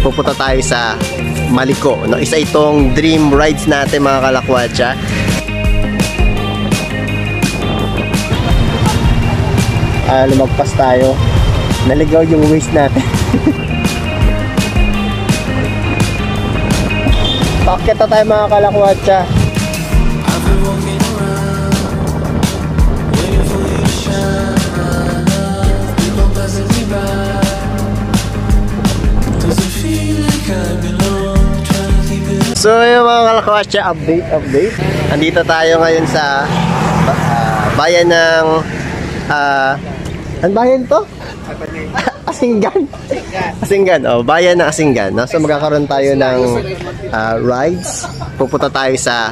pupunta tayo sa Maliko, no? Isa itong dream rides natin mga kalakwatsa. Lumagpas tayo, naligaw yung waist natin. Paket na tayo mga kalakwatsa. So yung mga kalakwatsa, update. Andito tayo ngayon sa bayan ng ang bayan to? Asinggan. Oh, bayan ng Asinggan, no? So magkakaroon tayo ng rides. Pupunta tayo sa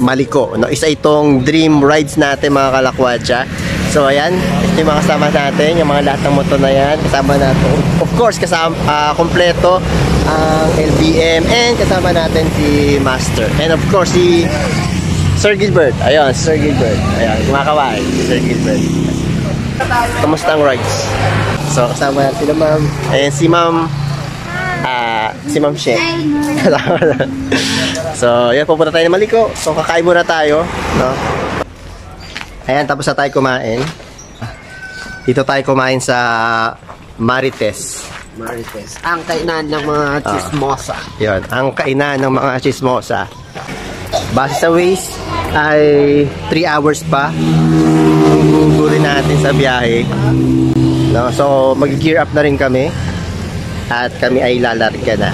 Maliko, no? Isa itong dream rides natin mga kalakwatsa. So ayan, ito yung mga kasama natin, yung mga lahat ng motor na yan, kasama natin. Of course, kasama kompleto ang LBM, and kasama natin si Master. And of course si Sir Gilbert. Ayun, Sir Gilbert. Ayun, kumakaway si Sir Gilbert. Kamusta ang rides? So kasama natin sila ma'am. Ayan si ma'am She. So ayan, pupunta tayo ng Maliko. So kakain muna tayo, no? Ayan, tapos na tayo kumain. Dito tayo kumain sa Marites. Ang kainan ng mga chismosa. Yun, ang kainan ng mga chismosa. Base sa Waze ay 3 hours pa ang gugurin natin sa biyahe, no? So mag-gear up na rin kami at kami ay lalarga na.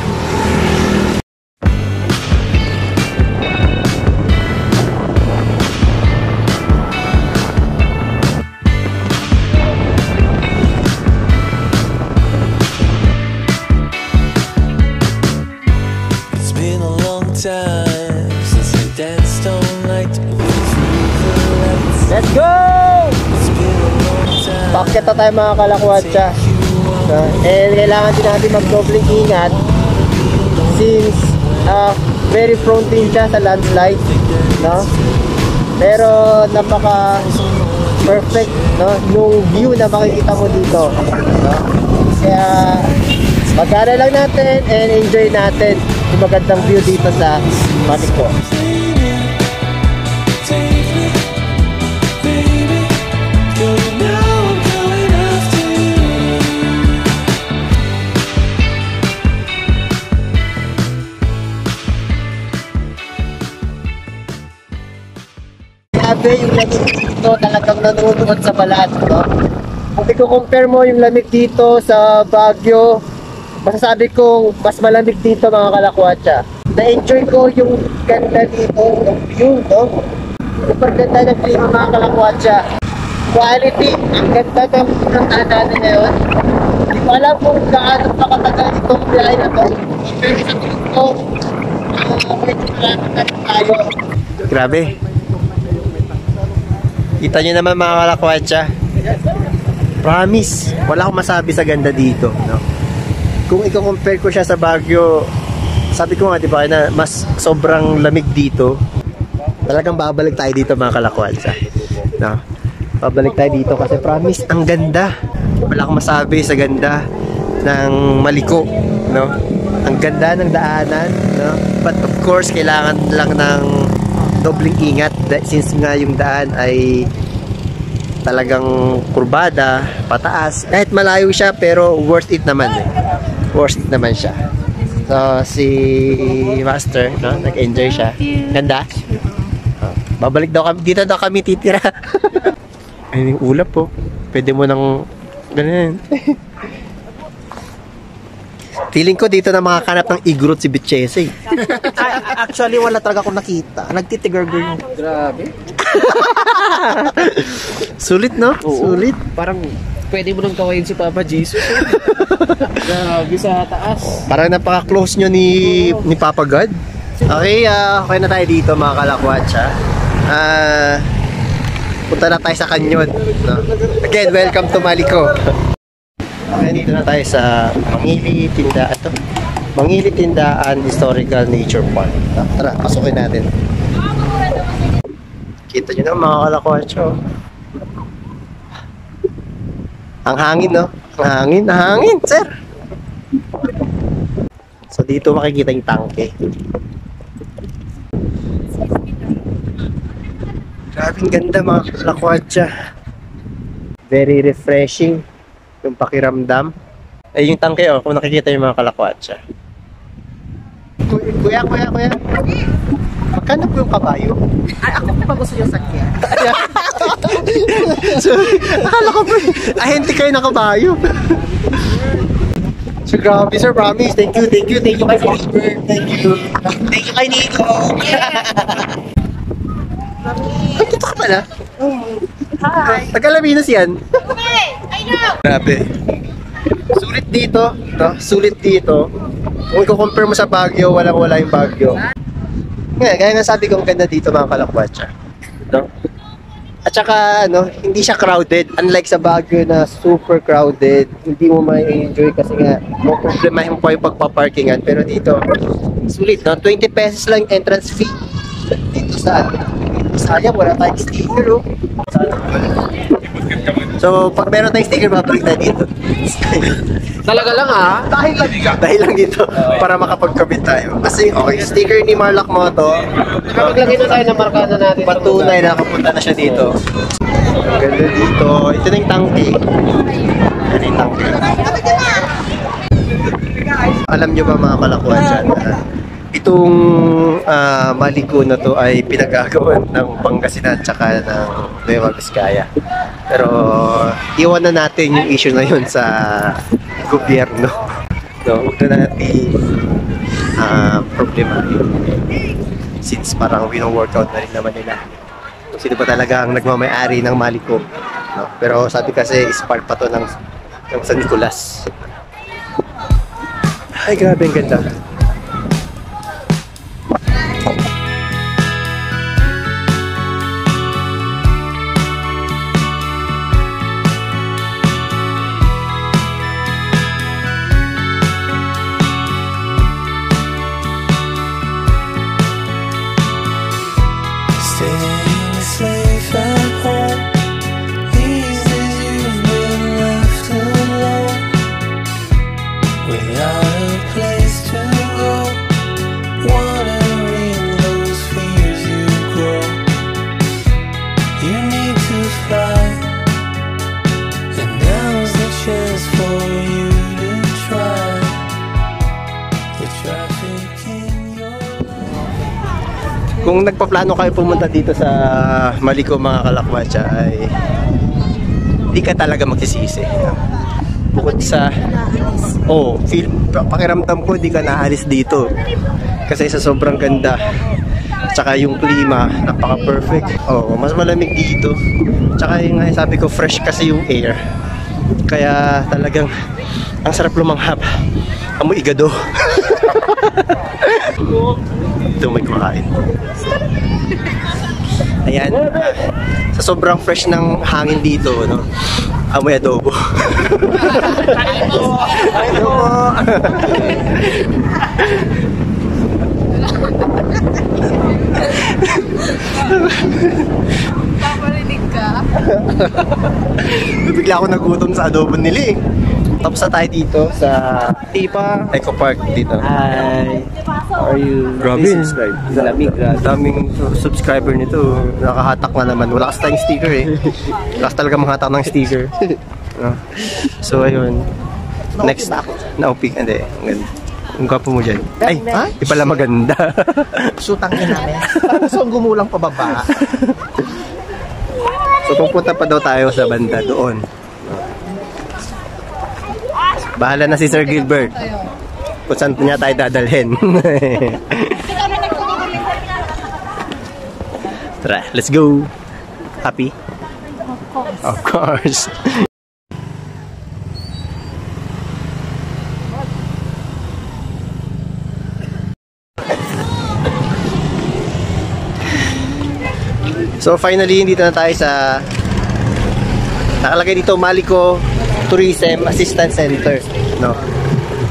Let's go! Paket na tayo mga kalakwatsa. And kailangan din natin mag-dobling ingat since very prone din siya sa landslide, no? Pero napaka perfect, no, yung view na makikita mo dito, no? Kaya mag-aral lang natin and enjoy natin yung magandang view dito sa Maliko. Grabe yung lamig dito, talagang nanunuot sa balat, no? Kung i-compare mo yung lamig dito sa Baguio, masasabi kong mas malamig dito mga kalakwatsa. Na-enjoy ko yung ganda dito, yung view, no? Super ganda ng klima mga kalakwatsa. Quality, ang ganda ng pinuntahan natin ngayon. Hindi ko alam kung gaano pa katagal itong biyahe na to. Pero sa tingin ko, medyo maraming na tayo. Grabe. Kita nyo naman mga kalakwatsa. Promise, wala akong masabi sa ganda dito, no? Kung i-compare ko siya sa Baguio, sabi ko nga diba na mas sobrang lamig dito. Talagang babalik tayo dito mga kalakwatsa, no? Babalik tayo dito kasi promise, ang ganda. Wala akong masabi sa ganda ng Maliko, no? Ang ganda ng daanan, no? But of course, kailangan lang ng dobling ingat since nga yung daan ay talagang kurbada, pataas. Kahit malayo siya pero worth it naman, eh. Worth it naman siya. So si Master, no, nag-enjoy siya. Ganda. Babalik daw kami, dito daw kami titira. Ay, yung ulap po. Pwede mo nang ganun. Feeling ko dito na makakanap ng igrot si Bitchese. Actually, wala talaga akong nakita. Nagtitigargo yung... Grabe. Sulit, no? Oo. Sulit. Parang pwede mo nang kawain si Papa Jesus. Grabe sa taas. Parang napaka-close nyo ni Papa God. Okay, okay na tayo dito mga kalakwatsa. Punta na tayo sa kanyon, no? Again, welcome to Maliko. Okay, dito na tayo sa Mangili Tindaan Historical Nature Park. Tara, pasukin natin. Kita nyo na mga kalakwatsa. Ang hangin, no? Ang hangin, sir. So dito makikita yung tangke. Grabing ganda mga lakwadya. Very refreshing yung pakiramdam. Ay yung tangke oh, kung nakikita yung mga kalakwatsa. Kuya. Magkano po yung kabayo? Ay, ako pa gusto yung sakyan. So, akala ko po, ahente kayo ng kabayo. So, grabe sir, promise. Thank you kay Oliver. Thank you kay Nico. Ay, dito ka pala? Hi. Taga-Laminos yan. Grabe. Sulit dito. Kung i-compare mo sa Baguio, walang-wala yung Baguio. Kaya nga sabi ko, ang ganda dito mga kalakwatsa. No? At saka, hindi siya crowded. Unlike sa Baguio na super crowded, hindi mo ma-enjoy kasi nga, mo problemahin mo pa yung pagpaparkingan. Pero dito, sulit, no? 20 pesos lang yung entrance fee. Dito sa sayang, wala tayong sticker, oh. So, pag meron tayong sticker, babalik tayo dito. Talaga lang ha? Dahil lang dito, para makapagkabit tayo. Kasi, okay, sticker ni Marlock Moto. Maglagay na tayo ng markada natin. Patunay na nakapunta na siya dito. Ang ganda dito. Ito na yung tangke. Ano yung tangke? Alam nyo ba mga kalakuan dyan? Itong Maliko na to ay pinagagawan ng Pangasinan tsaka ng Nueva Vizcaya. Pero iwan na natin yung issue na yun sa gobyerno. No, huwag na natin problema yun. Since parang wino-workout na rin naman nila. Sino ba talaga ang nagmamayari ng Maliko? No? Pero sabi kasi is part pa to ng San Nicolas. Ay, grabe ang ganda. Kung nagpaplano kayo pumunta dito sa Maliko mga kalakwatsa ay di ka talaga magsisisi. Bukod sa pakiramdam ko di ka naalis dito kasi sa sobrang ganda tsaka yung klima napaka-perfect. Mas malamig dito tsaka yung sabi ko fresh kasi yung air kaya talagang ang sarap lumanghap. Amoy igado. Ito may kumakain. Ayan. Sa sobrang fresh ng hangin dito, no? Amoy adobo. Adobo. Paparinig ka. Bigla ako nagutom sa adobo nila eh. Tapos na tayo dito sa Tipa Eco Park dito. Hi. How are you? Grabe. Lamig. Daming subscriber nito. Nakahatak na naman. Wala kasi tayong sticker eh. Wala talaga manghatak ng sticker. So ayun. Next. Naupig. Hindi. Ang ganda. Ang gwapo mo dyan. Ay! Di pala maganda. Sutang ina namin. Gusto gumulang pababa. So pupunta pa daw tayo sa banda doon. Bahala na si Sir Gilbert kung saan niya tayo dadalhin. Tara, let's go. Happy? Of course. So finally, dito na tayo sa nakalagay dito Maliko Tourism Assistance Center, no.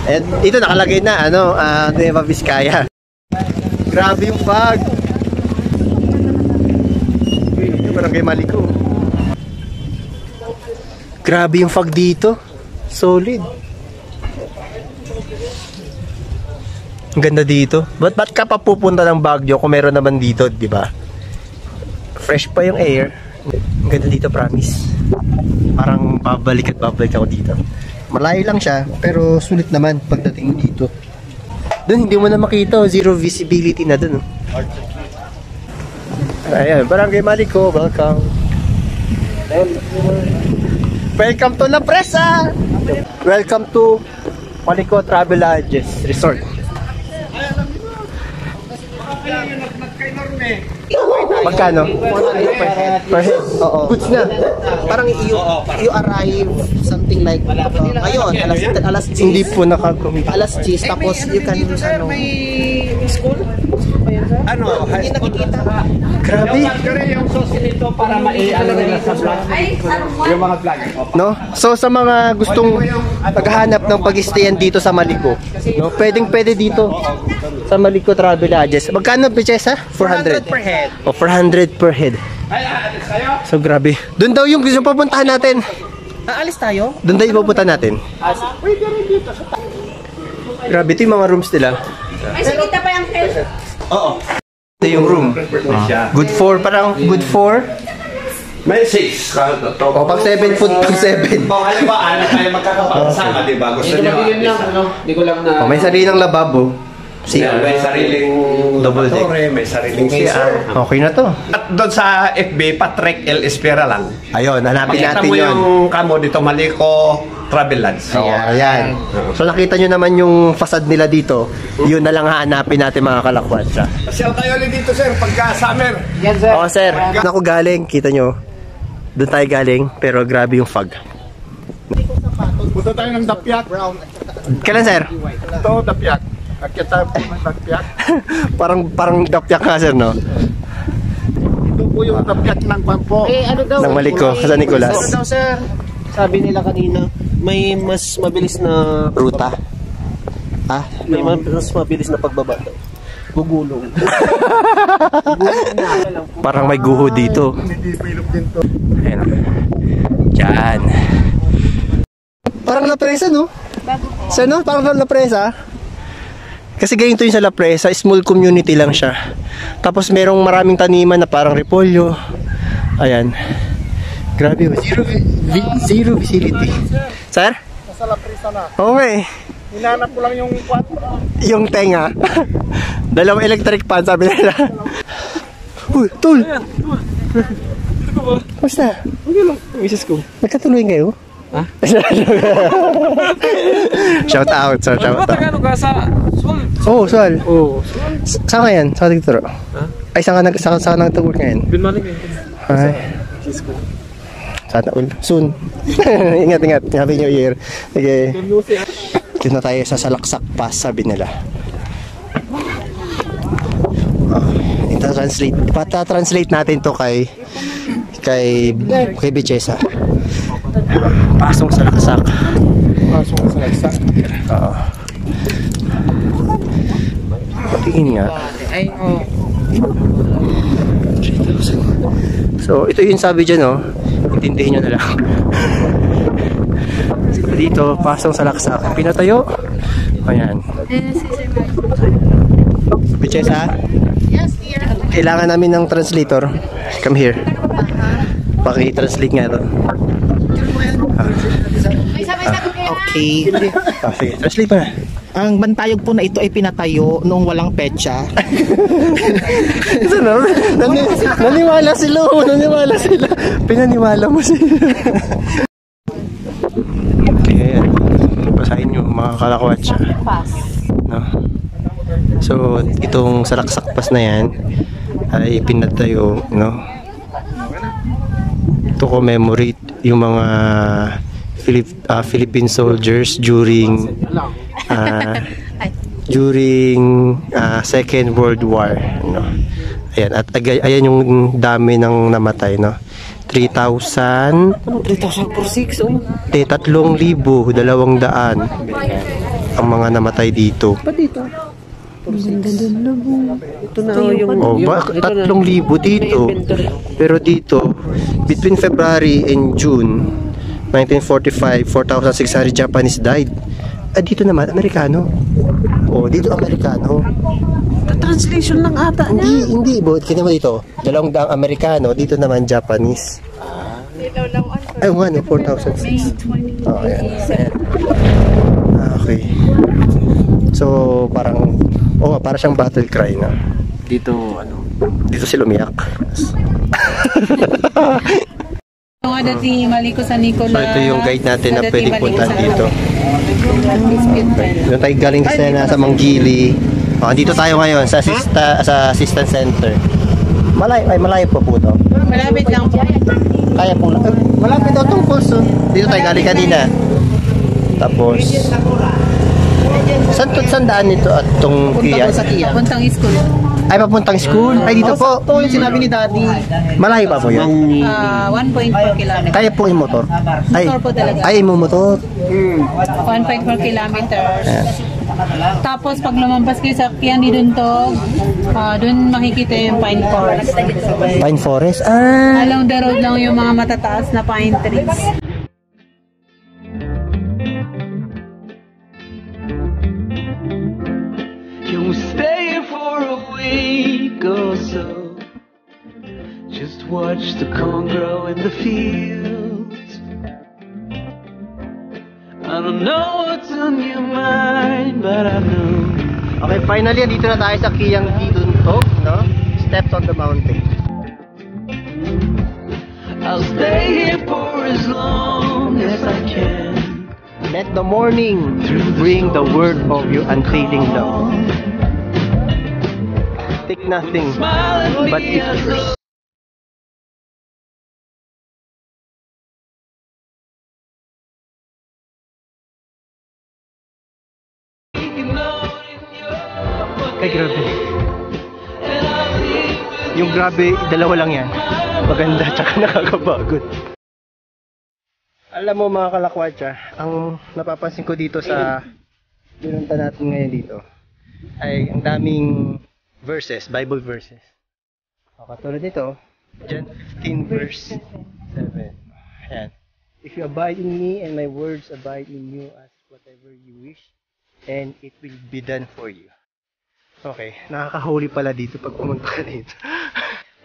And ito nakalagay na Nueva Vizcaya. Grabe yung fog. Parang kay Maliko. Grabe yung fog dito. Solid. Ang ganda dito. Ba't ka pa pupunta ng Baguio kung meron naman dito, di ba? Fresh pa yung air. Ang ganda dito, promise. Parang babalik ako dito. Malayo lang siya, pero sulit naman pagdating dito. Doon, hindi mo na makita. Zero visibility na doon. Ayan, Barangay Maliko. Welcome. Welcome to La Presa! Welcome to Maliko Travelodges Resort. Magkano? 100 per head. Per head? Oo. Goods na. Parang you arrive something like ngayon, alas 10. Hindi po nakakumit. Alas 10, tapos you can, ano, school? hindi nakikita. Grabe. Yung sauce nito para maiano nila sa vlog. Yung mga vlog. No? So sa mga gustong maghahanap ng pag-stayan dito sa Maliko, no? Pwede dito sa Maliko Travelodges. Magkano Pichesa? 400 per head. O 400 per head. So grabe. Doon daw yung gusto pupuntahan natin. Aalis tayo? Doon daw ipupunta natin. Grabe, ito yung mga rooms nila. Ay, sige, kita pa yung health. Oo. Ito yung room. Good for, parang good for. May 6. O, pag 7 foot, pag 7. Kung halimbawa, kayo magkakapag-sama, di ba? Gusto Hindi ko nyo lang, ano? Hindi ko lang na... O, may sariling lababo. Yeah, may sariling Double deck. lavatory, may sariling CR. Okay na to. At doon sa FB, Patrick L. Espera lang. Ayun, hanapin Makita natin mo yun. yung kamo dito, Maliko Travel Lodge. So, ayan. So nakita nyo naman yung facade nila dito. Yun na lang hahanapin natin mga kalakwatsa. Pasyal tayo ulit dito, sir, pagka summer. Yan, sir. Oo, sir. Naku galing, kita nyo. Doon tayo galing, pero grabe yung fog. Punta tayo ng Dapyak. Kailan, sir? Ito, Dapyak. Akit tayo po ng Dapyak. parang dapyak nga, sir, no? Ito po yung Dapyak ng Pampo. Ano daw? Ng Maliko, sa Nicolas. Ano daw, sir? Sabi nila kanina, may mas mabilis na... Ruta. Ah? May mas mabilis na pagbaba daw. Gugulong. Parang may guho dito. Ayan. Diyan. Parang La Presa, no? Sa no? Parang La Presa. Kasi ganito yung sa La Presa, small community lang siya. Tapos merong maraming taniman na parang repolyo. Ayan. Grabe, zero visibility. Sir? Nasa La Presa na. Oo nga eh. Hinanap ko lang yung kwan. Yung tenga. Dalawang electric fan, sabi nila. Uy, tol! Basta? Okay lang, misis ko. Nagkatuloy kayo? Ha? Shout out, sir. Shout out. Tagalog ka sa Sol? Oh, Sual. Oo. Saan ka yan? Saan ka nagtuturo? Ha? Ay, saan ka nagtuturo ngayon? Binmaling kayo. Ay. Sana all. Soon. Ingat. Happy New Year. Okay. Dito na tayo sa Salaksak Pass, sabi nila. Translate natin to kay Bichesa. Pasong Salaksak. Pasok sa Laksak. Oo. Tingin nga. Ay, oo. 3,000. So, ito yung sabi dyan, no? Intindihin nyo na lang. Dito, pasong Salaksak. Pinatayo. Ayan. Bichesa? Yes, dear. Kailangan namin ng translator. Come here. Paki-translate nga ito. May sabay-sabay kayo. Okay. Sige, translate pa na. Ang bantayog po na ito ay pinatayo noong walang petsa. Ito na, naniwala sila. Pinaniwala mo sila. Ayan. Basahin nyo mga kalakwatsa. No? So, itong Salaksak Pass na yan ay pinatayo, no? To commemorate yung mga Philippine soldiers during Second World War, no? Ayan, at ayan yung dami ng namatay, no? 3,000 3,000 for 6, oh. 3,200 ang mga namatay dito. Pa dito? Ito na, yung... Oh, ba, 3,000 dito. Pero dito, between February and June 1945, 4,600 Japanese died. dito naman, Amerikano. Oh, dito Amerikano. Translation lang ata niya. Hindi. Kaya naman dito, 200 Amerikano. Dito naman, Japanese. Ay, 4,006. Oh, ayan. Okay. So, parang, para siyang battle cry na. Dito Sila umiyak. sa Nicola. So, ito yung guide natin na pwedeng puntahan dito. Doon tayo galing sa Manggili. Dito tayo ngayon sa assistance center. Malayo pa po to. Malapit lang po. Kaya po lang. Malapit daw itong pulso. Dito tayo galing kanina. Tapos, saan daan nito at itong Kia? Papuntang school. Ay, papuntang school? Ay, dito po. Ito yung sinabi ni Daddy. Malayo pa po yun? 1.4 kilometers. Kaya po yung motor? Motor po talaga. Ay, mo motor. 1.4 kilometers. Tapos pag lumampas kayo sa Kiani Duntog, doon makikita yung pine forest. Pine forest? Ah! Along the road lang yung mga matataas na pine trees. Can we stay for a week or so? Just watch the corn grow in the fields. I don't know what's on your mind, but I know. Okay, finally, dito na tayo sa Kiang Duntog, no? Steps on the mountain. I'll stay here for as long as I can. Let the morning bring the word of your unfailing love. Take nothing but pictures. Ay, grabe. Yung grabe, dalawa lang yan. Maganda, tsaka nakakapagod. Alam mo mga kalakwatsa, ang napapansin ko dito sa pinunta natin ngayon dito ay ang daming verses, Bible verses. Katulad nito, John 15 verse 7. Ayan. If you abide in me and my words abide in you, ask whatever you wish and it will be done for you. Okay, nakakahuli pala dito pag pumunta ka dito.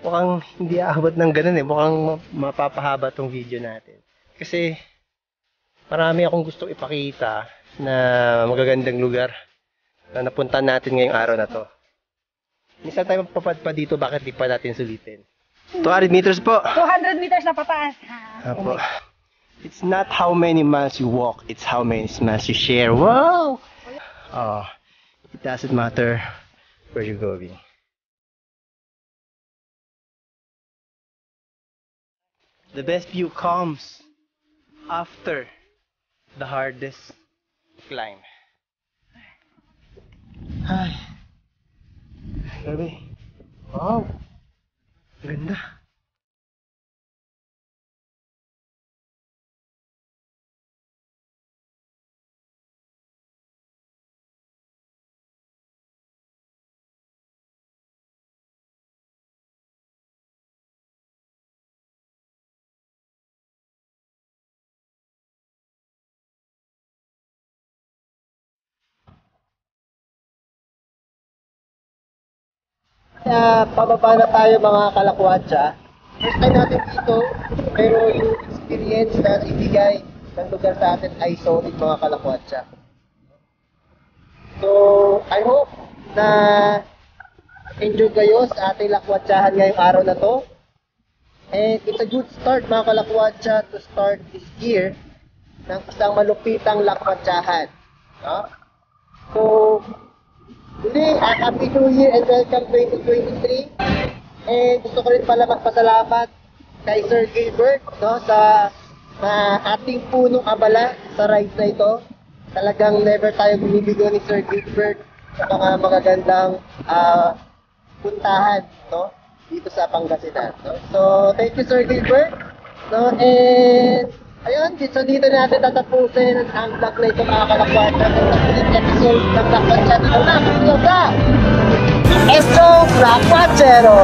Mukhang hindi aabot ng ganun eh. Mukhang mapapahaba tong video natin. Kasi marami akong gustong ipakita na magagandang lugar na napuntahan natin ngayong araw na to. Minsan tayo mapapadpa dito, bakit di pa natin sulitin? 200 meters po! 200 meters na pataas. Apo. It's not how many miles you walk, it's how many miles you share. Wow! Oh, it doesn't matter where you're going. The best view comes after the hardest climb. Ay. Grabe. Wow. Ganda. Pababa na tayo mga kalakwatsa. First time natin dito, pero yung experience na ibigay ng lugar sa atin ay solid mga kalakwatsa. So, I hope na enjoy kayo sa ating lakwatsahan ngayong araw na to. And it's a good start mga kalakwatsa to start this year ng isang malupitang lakwatsahan. No? So, Today, Happy New Year and welcome 2023. And gusto ko rin pala magpasalamat kay Sir Gilbert, no, sa ating punong abala sa ride na ito. Talagang never tayo binibigo ni Sir Gilbert sa mga magagandang puntahan, no, dito sa Pangasinan. No? So, thank you Sir Gilbert. No, and ayun, dito natin tatapusin ang vlog na ito mga kalakwatsa. Ang episode ng Lakwatsa dito na. Esto Lakwatchero!